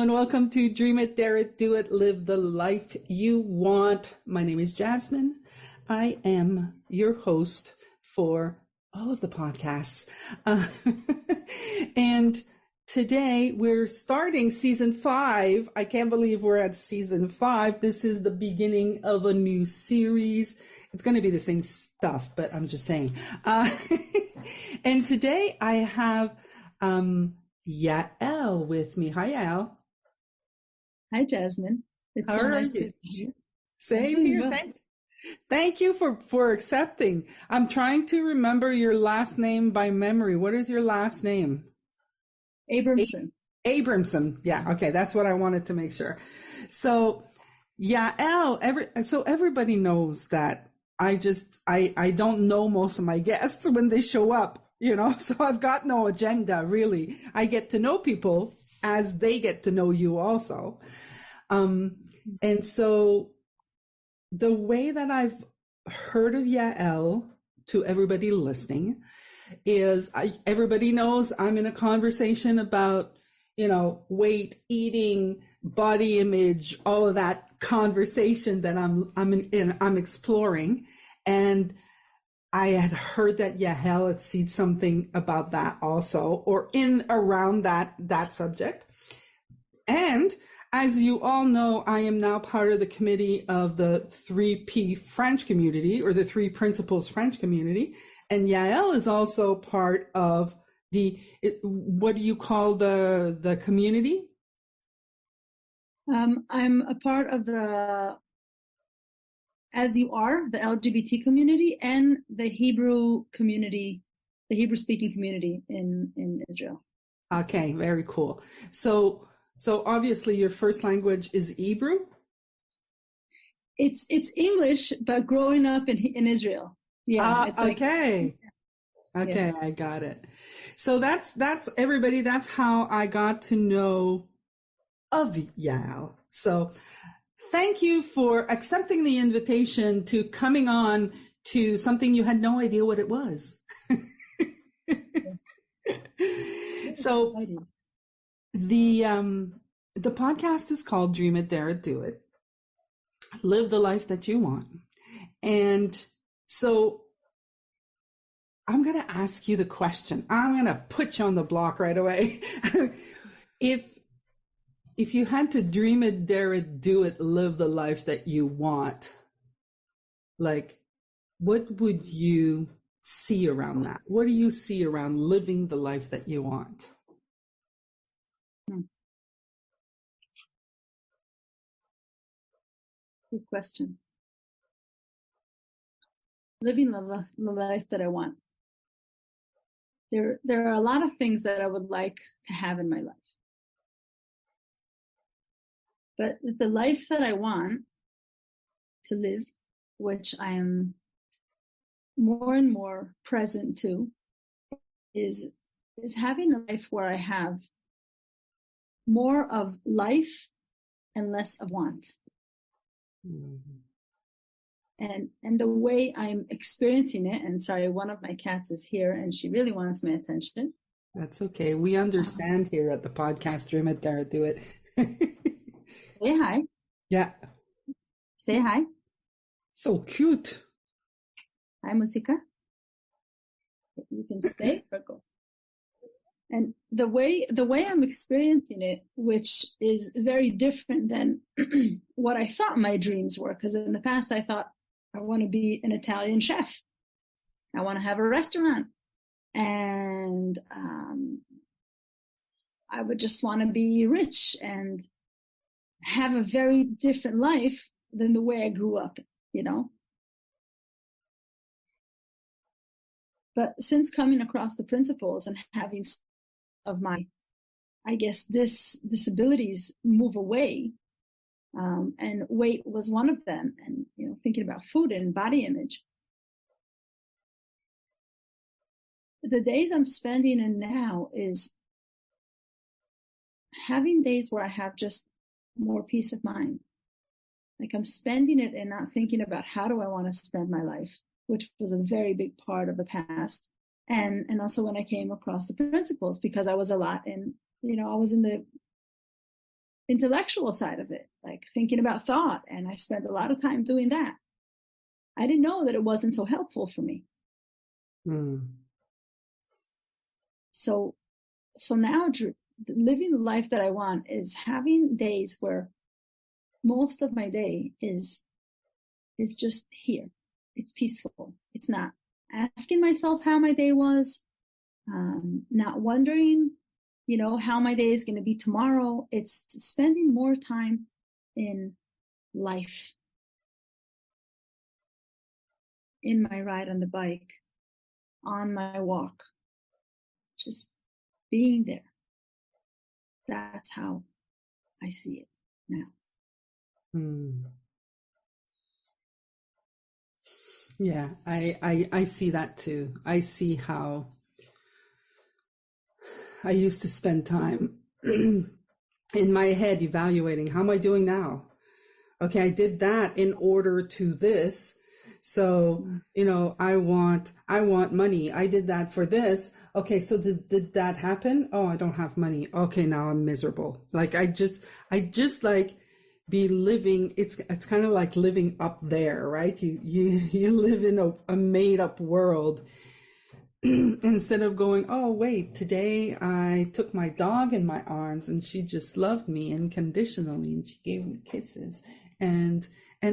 and welcome to Dream It, Dare It, Do It, Live the Life You Want. My name is Jasmine. I am your host for all of the podcasts. And today we're starting season 5. I can't believe we're at season 5. This is the beginning of a new series. It's going to be the same stuff, but I'm just saying. And today I have Yael with me. Hi, Yael. Hi, Jasmine. It's so nice to be here. Same here. Thank you for accepting. I'm trying to remember your last name by memory. What is your last name? Abramson. Abramson. Yeah. Okay. That's what I wanted to make sure. So Yael, so everybody knows that I don't know most of my guests when they show up. So I've got no agenda, really. I get to know people as they get to know you also. And so the way that I've heard of Yael to everybody listening is everybody knows I'm in a conversation about, weight, eating, body image, all of that conversation that I'm exploring. And I had heard that Yael had seen something about that also, or in around that subject. And as you all know, I am now part of the committee of the 3P French community, or the 3 Principles French community. And Yael is also part of what do you call the community? I'm a part of the As You Are, the LGBT community, and the Hebrew community, the Hebrew-speaking community in Israel. Okay, very cool. So obviously your first language is Hebrew? It's English, but growing up in Israel. Yeah. It's okay. Okay, yeah. I got it. So that's everybody. That's how I got to know of Yael. So thank you for accepting the invitation to coming on to something you had no idea what it was. So the podcast is called Dream It, Dare It, Do It. Live the life that you want. And so I'm going to ask you the question. I'm going to put you on the block right away. If you had to dream it, dare it, do it, live the life that you want, like, what would you see around that? What do you see around living the life that you want? Good question. Living the life that I want. There are a lot of things that I would like to have in my life. But the life that I want to live, which I am more and more present to, is having a life where I have more of life and less of want. Mm-hmm. And the way I'm experiencing it, and sorry, one of my cats is here and she really wants my attention. That's okay. We understand here at the podcast, Dream It, Dare It, Do It. Say hi. Yeah. Say hi. So cute. Hi, Musica. You can stay or go. And the way I'm experiencing it, which is very different than what I thought my dreams were, because in the past I thought I want to be an Italian chef. I want to have a restaurant. And I would just want to be rich and have a very different life than the way I grew up, But since coming across the principles and having of my, I guess, disabilities move away, and weight was one of them, and thinking about food and body image. The days I'm spending in now is having days where I have just more peace of mind. Like I'm spending it and not thinking about how do I want to spend my life, which was a very big part of the past. And also when I came across the principles, because I was a lot in, I was in the intellectual side of it, like thinking about thought. And I spent a lot of time doing that. I didn't know that it wasn't so helpful for me. So now living the life that I want is having days where most of my day is just here. It's peaceful. It's not asking myself how my day was, not wondering, how my day is going to be tomorrow. It's spending more time in life, in my ride on the bike, on my walk, just being there. That's how I see it now. Yeah, I see that too. I see how I used to spend time in my head evaluating, how am I doing now? Okay, I did that in order to this. So, I want money. I did that for this. Okay, so did that happen? Oh, I don't have money. Okay, now I'm miserable. Like I just like be living. It's kind of like living up there, right? You live in a made up world instead of going, oh wait, today I took my dog in my arms and she just loved me unconditionally and she gave me kisses and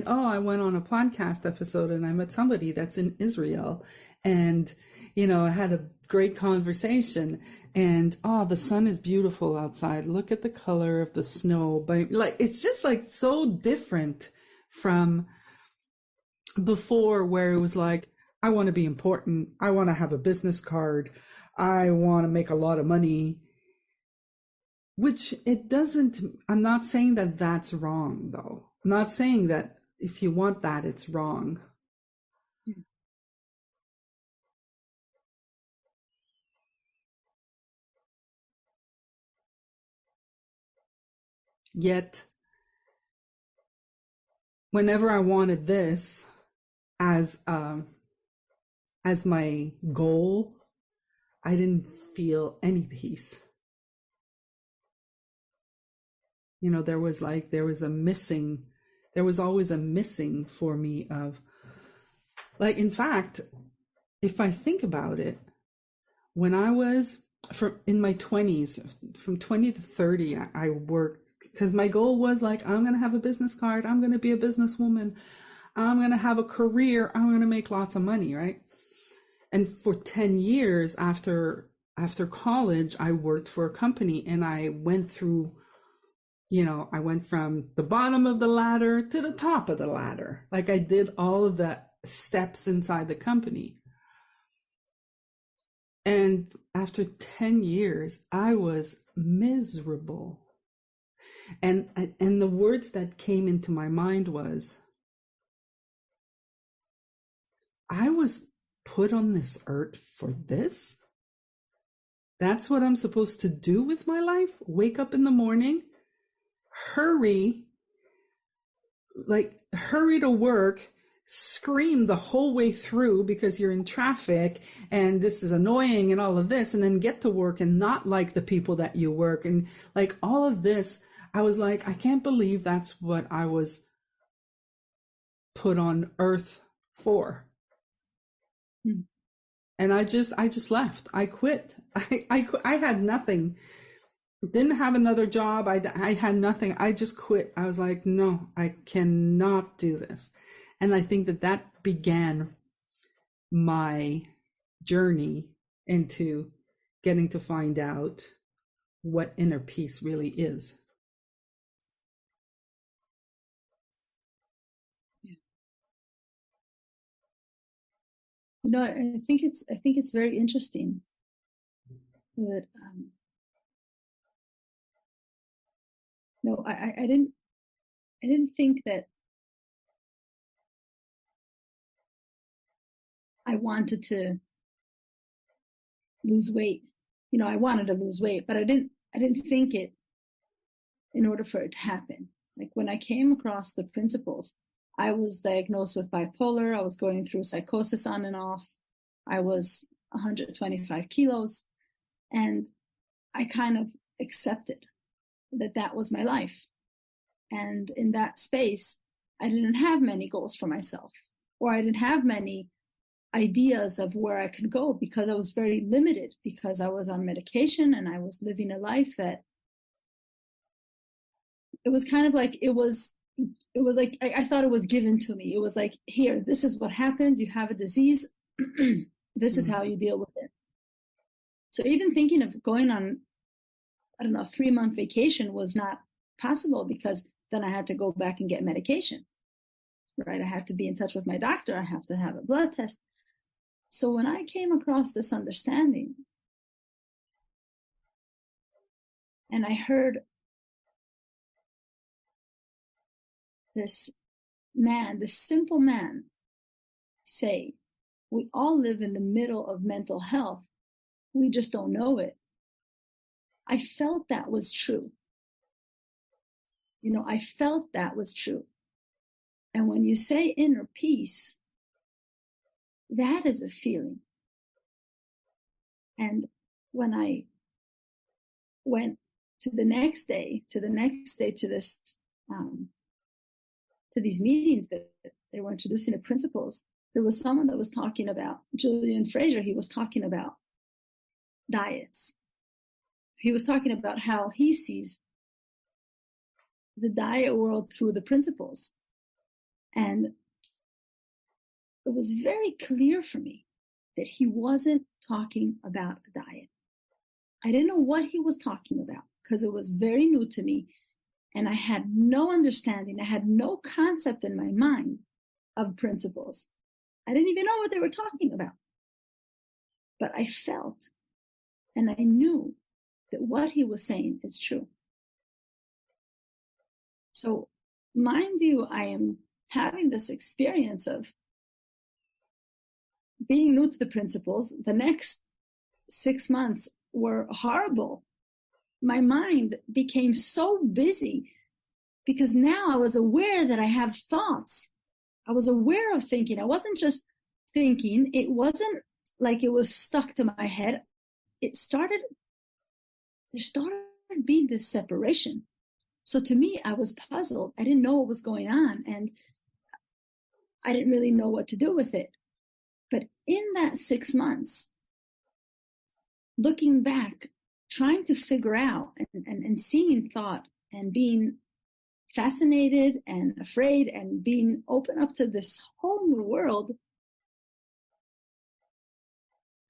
oh, I went on a podcast episode and I met somebody that's in Israel and, I had a great conversation and, oh, the sun is beautiful outside. Look at the color of the snow. But like, it's just like so different from before where it was like, I want to be important. I want to have a business card. I want to make a lot of money, which it doesn't, I'm not saying that that's wrong though. I'm not saying that if you want that, it's wrong. Yet, whenever I wanted this as my goal, I didn't feel any peace. There was always a missing for me of, like, in fact, if I think about it, when I was in my 20s, from 20 to 30, I worked because my goal was like, I'm going to have a business card. I'm going to be a businesswoman. I'm going to have a career. I'm going to make lots of money. Right. And for 10 years after college, I worked for a company and I went through, I went from the bottom of the ladder to the top of the ladder. Like I did all of the steps inside the company. And after 10 years, I was miserable. And the words that came into my mind was, I was put on this earth for this? That's what I'm supposed to do with my life? Wake up in the morning, hurry to work, scream the whole way through because you're in traffic and this is annoying and all of this, and then get to work and not like the people that you work and like all of this. I was like, I can't believe that's what I was put on earth for. And I just left. I quit. I had nothing. Didn't have another job. I had nothing. I just quit. I was like, no, I cannot do this. And I think that began my journey into getting to find out what inner peace really is. I think it's very interesting that I didn't think that I wanted to lose weight. I wanted to lose weight, but I didn't think it in order for it to happen. Like when I came across the principles, I was diagnosed with bipolar. I was going through psychosis on and off. I was 125 kilos. And I kind of accepted that was my life. And in that space, I didn't have many goals for myself, or I didn't have many ideas of where I could go, because I was very limited, because I was on medication and I was living a life that it was kind of like, it was like, I thought it was given to me. It was like, here, this is what happens. You have a disease. This is how you deal with it. So even thinking of going on, I don't know, 3-month vacation was not possible, because then I had to go back and get medication, right? I had to be in touch with my doctor. I have to have a blood test. So when I came across this understanding, and I heard this man, this simple man, say, we all live in the middle of mental health. We just don't know it. I felt that was true. I felt that was true. And when you say inner peace, that is a feeling. And when I went to the next day to this, to these meetings that they were introducing the principles, there was someone that was talking about, Julian Fraser, he was talking about diets. He was talking about how he sees the diet world through the principles. And it was very clear for me that he wasn't talking about a diet. I didn't know what he was talking about, because it was very new to me. And I had no understanding. I had no concept in my mind of principles. I didn't even know what they were talking about. But I felt, and I knew that what he was saying is true. So, mind you, I am having this experience of being new to the principles. The next 6 months were horrible. My mind became so busy, because now I was aware that I have thoughts. I was aware of thinking. I wasn't just thinking. It wasn't like it was stuck to my head. There started being this separation. So to me, I was puzzled. I didn't know what was going on, and I didn't really know what to do with it. But in that 6 months, looking back, trying to figure out and seeing thought and being fascinated and afraid and being open up to this whole new world,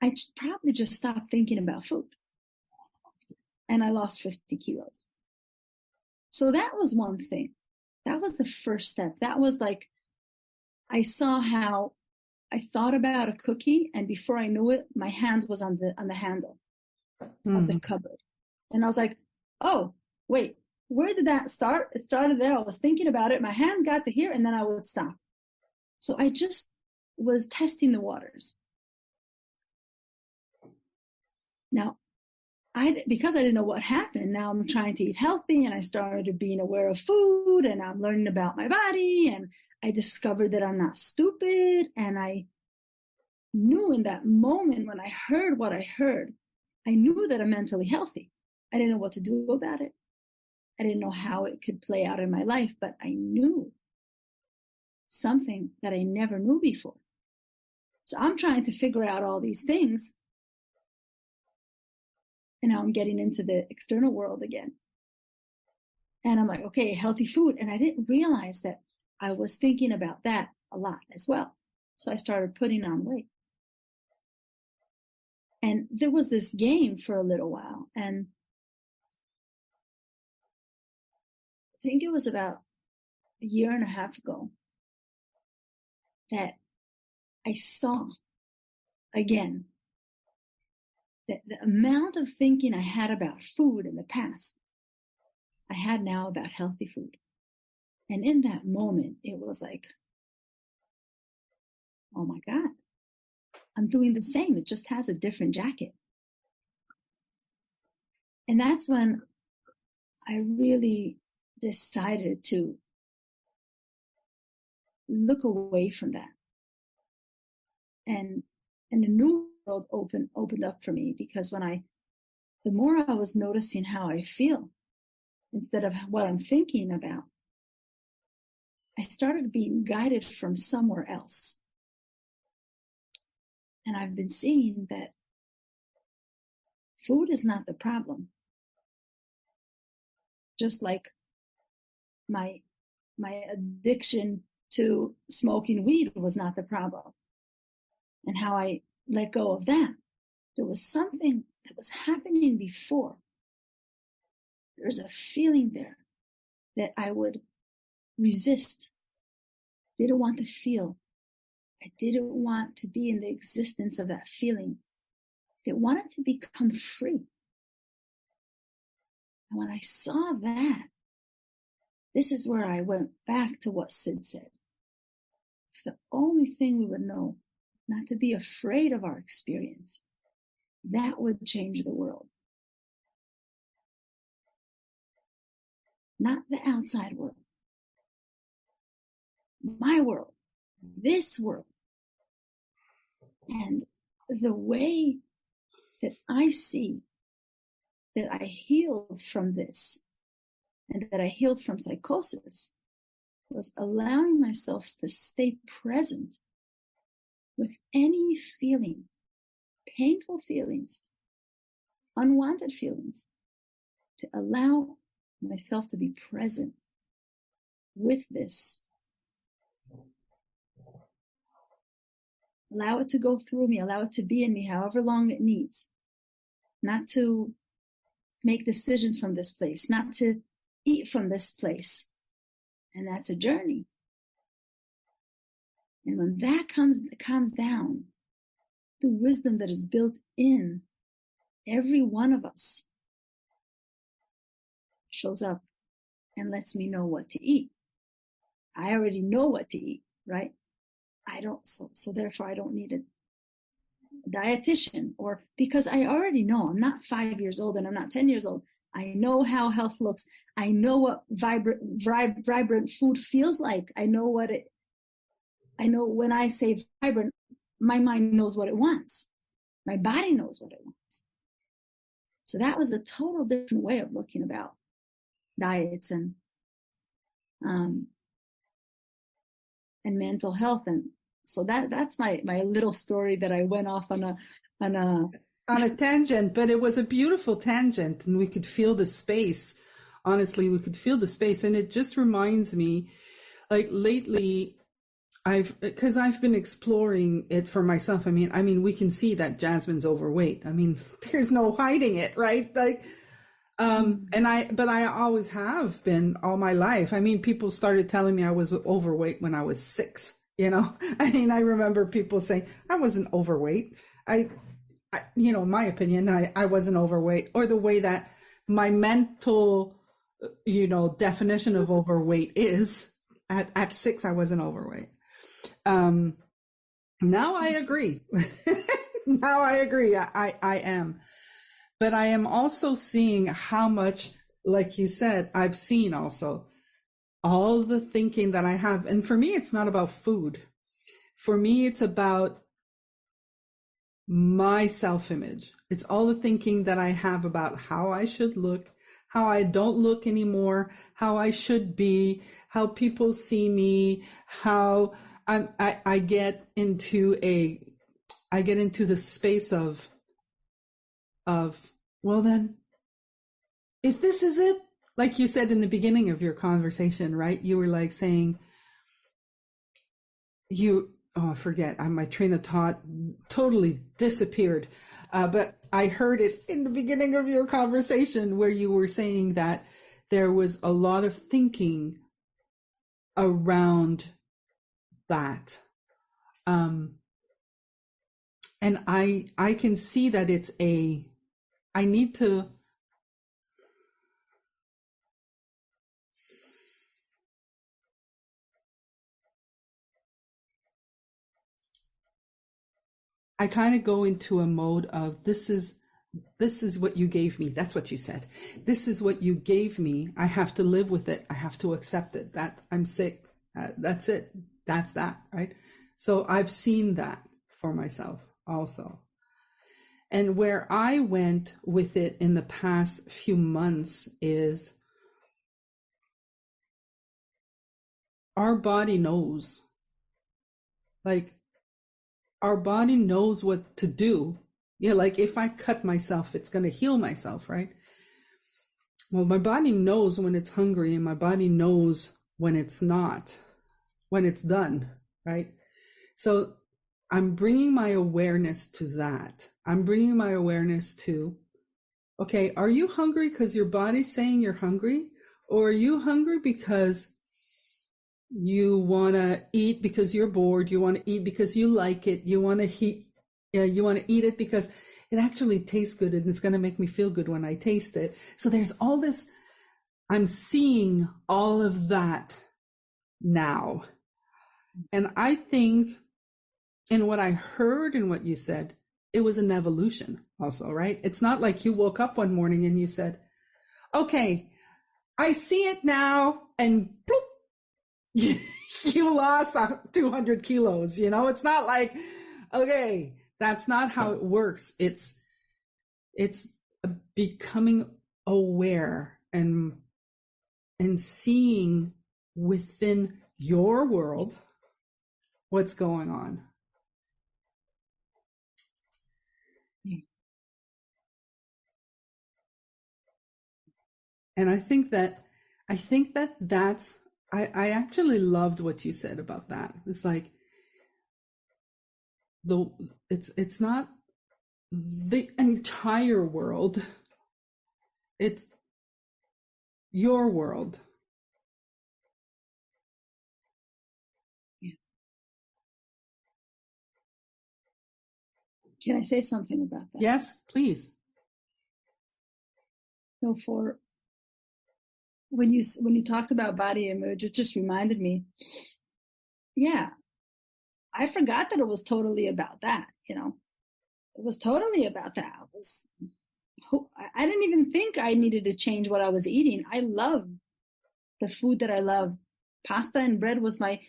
I probably just stopped thinking about food. And I lost 50 kilos. So that was one thing. That was the first step. That was like, I saw how I thought about a cookie, and before I knew it, my hand was on the handle of the cupboard. And I was like, oh, wait, where did that start? It started there. I was thinking about it. My hand got to here, and then I would stop. So I just was testing the waters. Now, because I didn't know what happened, now I'm trying to eat healthy, and I started being aware of food, and I'm learning about my body, and I discovered that I'm not stupid. And I knew in that moment when I heard what I heard, I knew that I'm mentally healthy. I didn't know what to do about it. I didn't know how it could play out in my life, but I knew something that I never knew before. So I'm trying to figure out all these things. And now I'm getting into the external world again. And I'm like, okay, healthy food. And I didn't realize that I was thinking about that a lot as well. So I started putting on weight. And there was this game for a little while. And I think it was about a year and a half ago that I saw again that the amount of thinking I had about food in the past, I had now about healthy food. And in that moment, it was like, oh my God, I'm doing the same. It just has a different jacket. And that's when I really decided to look away from that. And a new world opened up for me, because the more I was noticing how I feel, instead of what I'm thinking about, I started being guided from somewhere else. And I've been seeing that food is not the problem. Just like my addiction to smoking weed was not the problem, and how I let go of that. There was something that was happening before. There's a feeling there that I would resist, didn't want to feel. I didn't want to be in the existence of that feeling. I wanted to become free. And when I saw that, this is where I went back to what Sid said. If the only thing we would know, not to be afraid of our experience, that would change the world. Not the outside world. My world. This world. And the way that I see that I healed from this and that I healed from psychosis was allowing myself to stay present with any feeling, painful feelings, unwanted feelings, to allow myself to be present with this. Allow it to go through me, allow it to be in me however long it needs. Not to make decisions from this place, not to eat from this place. And that's a journey. And when that comes down, the wisdom that is built in every one of us shows up and lets me know what to eat. I already know what to eat, right? So therefore I don't need a dietitian, or because I already know. I'm not 5 years old and I'm not 10 years old. I know how health looks. I know what vibrant food feels like. I know when I say vibrant, my mind knows what it wants. My body knows what it wants. So that was a total different way of looking about diets and mental health. And so that's my little story that I went off on a tangent, but it was a beautiful tangent, and we could feel the space. Honestly, we could feel the space. And it just reminds me, like lately, because I've been exploring it for myself. I mean, we can see that Jasmine's overweight. I mean, there's no hiding it, right? Like, but I always have been all my life. I mean, people started telling me I was overweight when I was 6, you know? I mean, I remember people saying I wasn't overweight. In my opinion, I wasn't overweight, or the way that my mental, definition of overweight is at 6, I wasn't overweight. Now I agree. Now I agree. I am. But I am also seeing how much, like you said, I've seen also all the thinking that I have. And for me, it's not about food. For me, it's about my self-image. It's all the thinking that I have about how I should look, how I don't look anymore, how I should be, how people see me, how I get into the space of, well then, if this is it, like you said in the beginning of your conversation, right? You were like saying, I forget, my train of thought totally disappeared. But I heard it in the beginning of your conversation where you were saying that there was a lot of thinking around that. And I can see that I need to, I kind of go into a mode of this is what you gave me. That's what you said. This is what you gave me. I have to live with it. I have to accept it. That I'm sick. That's it. That's that, right? So I've seen that for myself also. And where I went with it in the past few months is our body knows. Like, our body knows what to do. Yeah, like if I cut myself, it's going to heal myself, right? Well, my body knows when it's hungry, and my body knows when it's not, when it's done, right? So I'm bringing my awareness to that. I'm bringing my awareness to, okay, are you hungry because your body's saying you're hungry? Or are you hungry because you want to eat because you're bored? You want to eat because you like it. You want to eat, you want to eat it because it actually tastes good and it's going to make me feel good when I taste it. So there's all this, I'm seeing all of that now. And I think in what I heard and what you said, it was an evolution also, right? It's not like you woke up one morning and you said, okay, I see it now, and bloop, you lost 200 kilos, you know? It's not like, okay, that's not how it works. It's becoming aware and seeing within your world what's going on. And I think that's, I actually loved what you said about that. It's like it's not the entire world. It's your world. Yeah. Can I say something about that? Yes, please. So for when you talked about body image, it just reminded me, yeah, I forgot that it was totally about that, you know. It was totally about that. I didn't even think I needed to change what I was eating. I love the food that I love. Pasta and bread I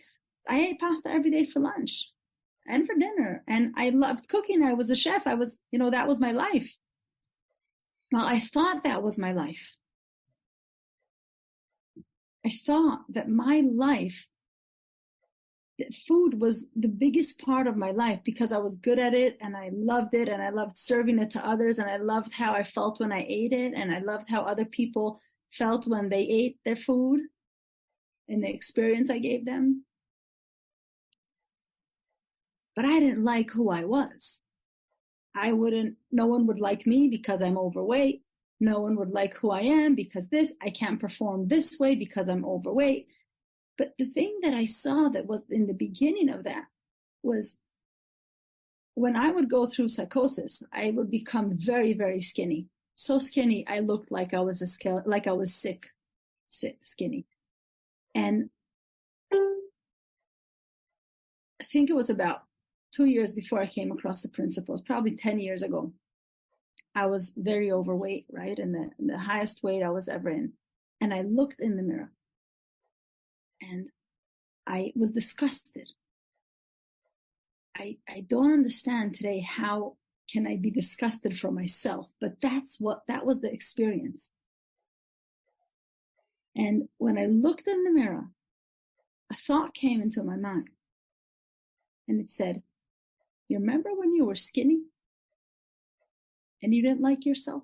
ate pasta every day for lunch and for dinner. And I loved cooking. I was a chef. That was my life. Well, I thought that was my life. I thought that my life, that food was the biggest part of my life because I was good at it and I loved it and I loved serving it to others and I loved how I felt when I ate it and I loved how other people felt when they ate their food and the experience I gave them. But I didn't like who I was. No one would like me because I'm overweight. No one would like who I am because I can't perform this way because I'm overweight. But the thing that I saw that was in the beginning of that was when I would go through psychosis, I would become very, very skinny. So skinny, I looked like I was sick, skinny. And I think it was about 2 years before I came across the principles, probably 10 years ago. I was very overweight, right? And the highest weight I was ever in. And I looked in the mirror and I was disgusted. I don't understand today how can I be disgusted for myself, but that was the experience. And when I looked in the mirror, a thought came into my mind and it said, you remember when you were skinny and you didn't like yourself?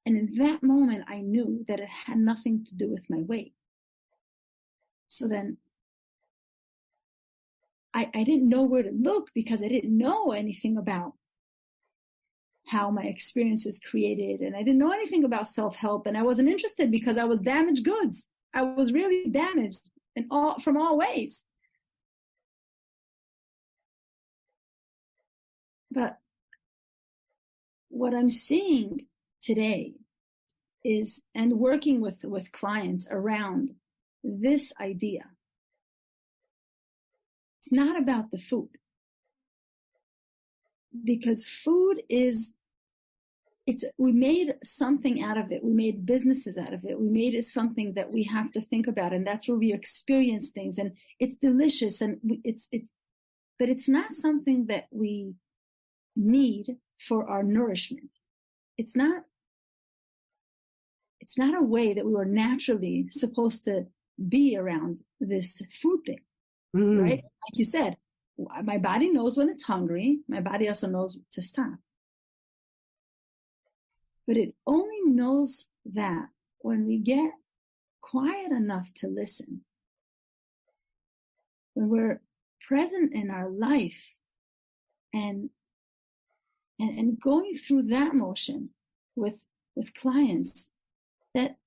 And in that moment, I knew that it had nothing to do with my weight. So then I didn't know where to look because I didn't know anything about how my experiences created. And I didn't know anything about self-help. And I wasn't interested because I was damaged goods. I was really damaged from all ways. But what I'm seeing today is, and working with clients around this idea, it's not about the food. Because food we made something out of it. We made businesses out of it. We made it something that we have to think about. And that's where we experience things. And it's delicious. And but it's not something that we need for our nourishment. It's not a way that we were naturally supposed to be around this food thing, right? Like you said, my body knows when it's hungry. My body also knows to stop. But it only knows that when we get quiet enough to listen, when we're present in our life and going through that motion with clients that,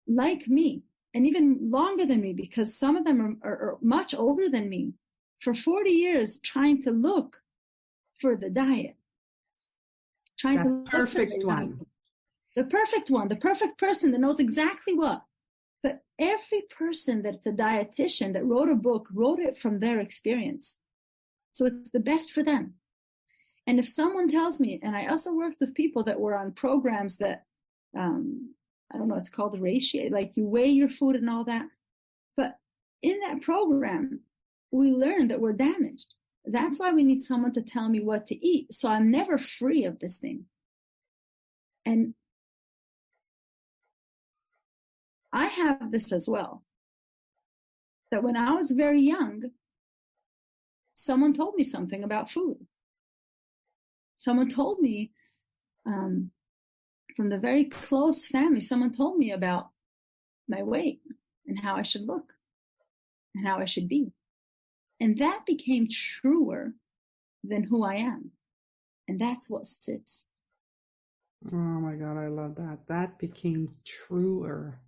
like me, and even longer than me, because some of them are much older than me, for 40 years trying to look for the diet, trying to look perfect for one. The perfect one, the perfect person that knows exactly what. But every person that's a dietitian that wrote a book wrote it from their experience. So it's the best for them. And if someone tells me, and I also worked with people that were on programs that, I don't know, it's called ratio, like you weigh your food and all that. But in that program, we learn that we're damaged. That's why we need someone to tell me what to eat. So I'm never free of this thing. And I have this as well, that when I was very young, someone told me something about food. Someone told me, from the very close family, someone told me about my weight and how I should look and how I should be. And that became truer than who I am. And that's what sits. Oh my God, I love that. That became truer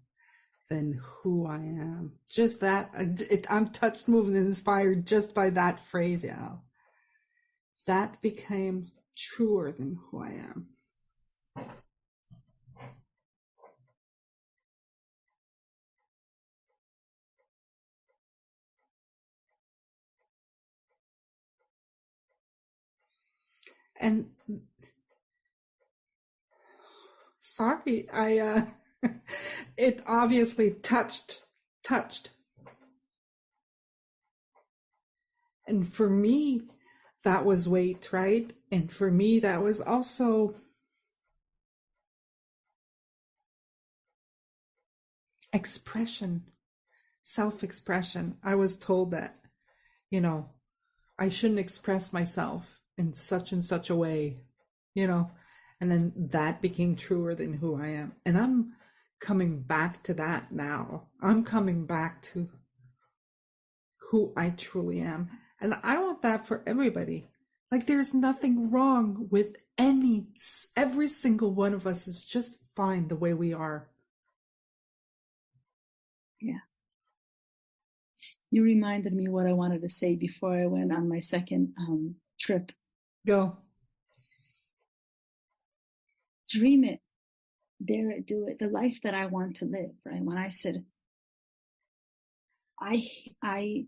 than who I am. Just that, I'm touched, moved, and inspired just by that phrase, Yael. That became truer than who I am. And sorry, it obviously touched. And for me, that was weight, right? And for me, that was also expression, self-expression. I was told that, I shouldn't express myself in such and such a way, and then that became truer than who I am. And I'm coming back to that now. I'm coming back to who I truly am. And I want that for everybody. Like, there's nothing wrong with every single one of us is just fine the way we are. Yeah. You reminded me what I wanted to say before I went on my second trip. Go. Dream it, dare it, do it. The life that I want to live, right? When I said, I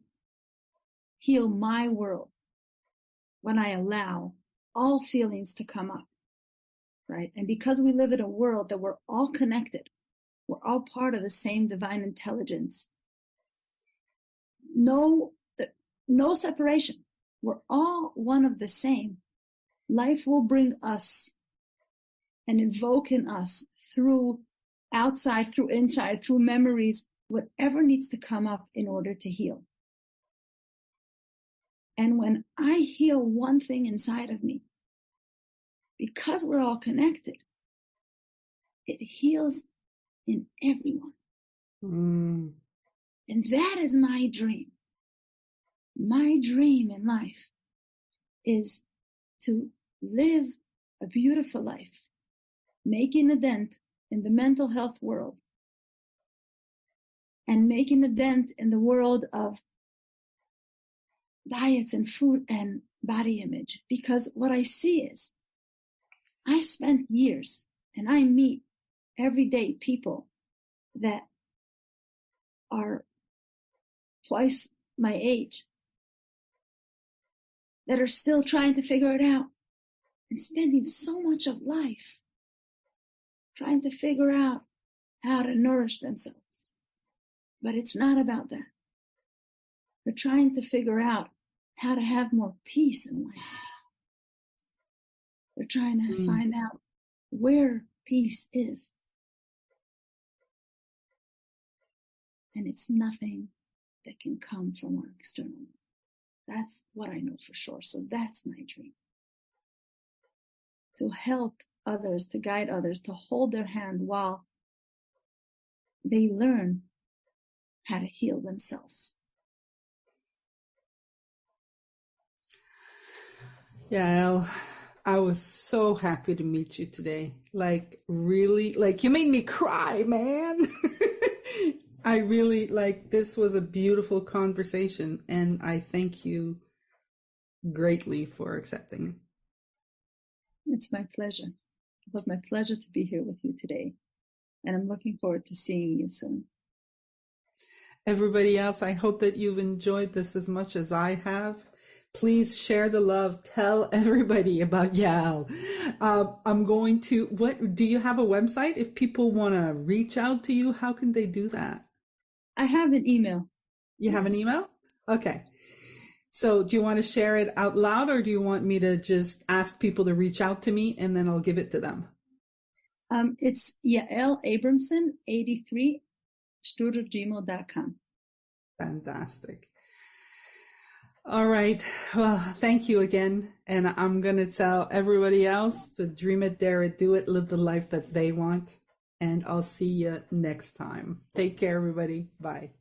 heal my world when I allow all feelings to come up, right? And because we live in a world that we're all connected, we're all part of the same divine intelligence. No separation. We're all one of the same. Life will bring us and invoke in us through outside, through inside, through memories, whatever needs to come up in order to heal. And when I heal one thing inside of me, because we're all connected, it heals in everyone. And that is my dream. My dream in life is to live a beautiful life, making a dent in the mental health world and making a dent in the world of diets and food and body image. Because what I see is, I spent years and I meet every day people that are twice my age that are still trying to figure it out and spending so much of life trying to figure out how to nourish themselves. But it's not about that. They're trying to figure out how to have more peace in life. They're trying to find out where peace is. And it's nothing that can come from our external. That's what I know for sure. So that's my dream. To help others, to guide others, to hold their hand while they learn how to heal themselves. Yael, I was so happy to meet you today. Like, really, like, you made me cry, man. I really, like, this was a beautiful conversation, and I thank you greatly for accepting. It's my pleasure. It was my pleasure to be here with you today. And I'm looking forward to seeing you soon. Everybody else, I hope that you've enjoyed this as much as I have. Please share the love. Tell everybody about Yael. I'm going to, do you have a website? If people want to reach out to you, how can they do that? I have an email. You have an email? Okay. So do you want to share it out loud, or do you want me to just ask people to reach out to me and then I'll give it to them? It's Yael Abramson 83 @gmail.com. Fantastic. All right. Well, thank you again. And I'm going to tell everybody else to dream it, dare it, do it, live the life that they want. And I'll see you next time. Take care, everybody. Bye.